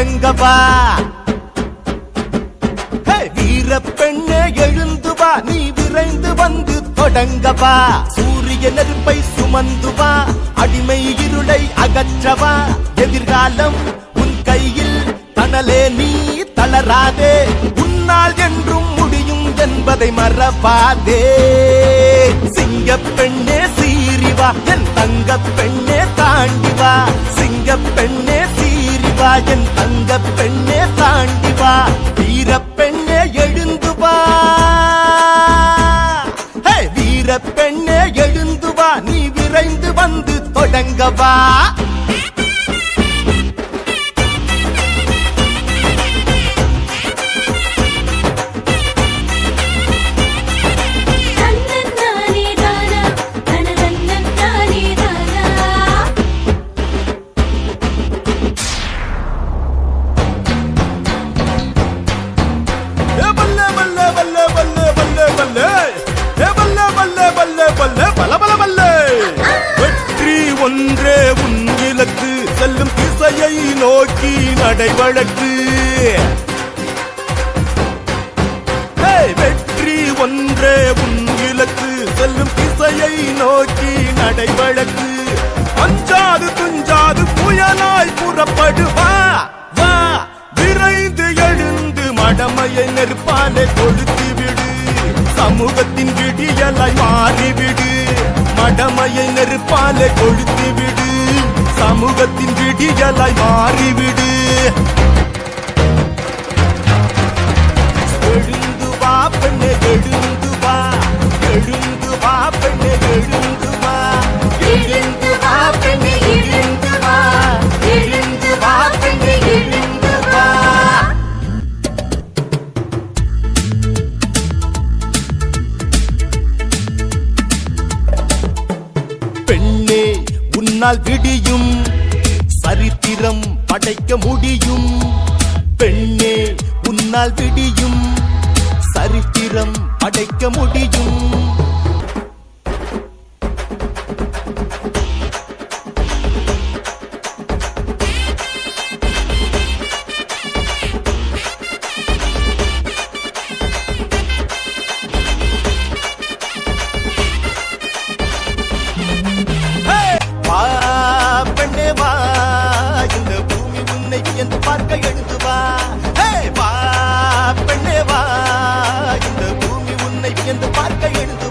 தொடங்கவா. வீர பெண்ணே எழுந்து வா, நீ விரைந்து வந்து தொடங்கவா. சூரிய நெருப்பை சுமந்து வா, அடிமை இருளை அகற்றவா. எதிர்காலம் உன் கையில், தணலே நீ தளராதே. உன்னால் என்றும் முடியும் என்பதை மறவாதே. சிங்க பெண்ணே சீரிவா, என் தங்க பெண்ணே தாண்டிவா. சிங்க பெண்ணே சீரிவா, என் தங்க பெண்ணே தாண்டிவா. வீர பெண்ணே எழுந்து வா, வீர பெண்ணே எழுந்து வா, நீ விரைந்து வந்து தொடங்கவா. வெற்றி ஒன்றே உன் இலக்கு, செல்லும் திசையை நோக்கி நடைவழக்கு. வெற்றி ஒன்றே உன் இலக்கு, செல்லும் திசையை நோக்கி நடைவழக்கு. அஞ்சாது துஞ்சாது புயலாய் புறப்படுவா. வா விரைந்து எழுந்து மடமையை நெருப்பாலே கொளுத்தி விடு. சமூகத்தின் விடியலாய் மாறிவிடு. மடமையை நெருப்பாலே கொளுத்தி விடு. சமூகத்தின் விடியலாய் மாறிவிடு. எழுந்து வா பெண்ணே எழுந்து வா, எழுந்து வா பெண்ணே எழுந்து வா. எழுந்து வா பெண்ணே எழுந்து வா, எழுந்து வா பெண்ணே எழுந்து வா. பெண்ணே உன்னால் விடியும், சரித்திரம் படைக்க முடியும். பெண்ணே உன்னால் விடியும், சரித்திரம் படைக்க முடியும். பெண்ணே வா, இந்த பூமி உன்னை என்று பார்க்க எழுந்து வா. வா பெண்ணே வா, இந்த பூமி உன்னை என்று பார்க்க எழுந்து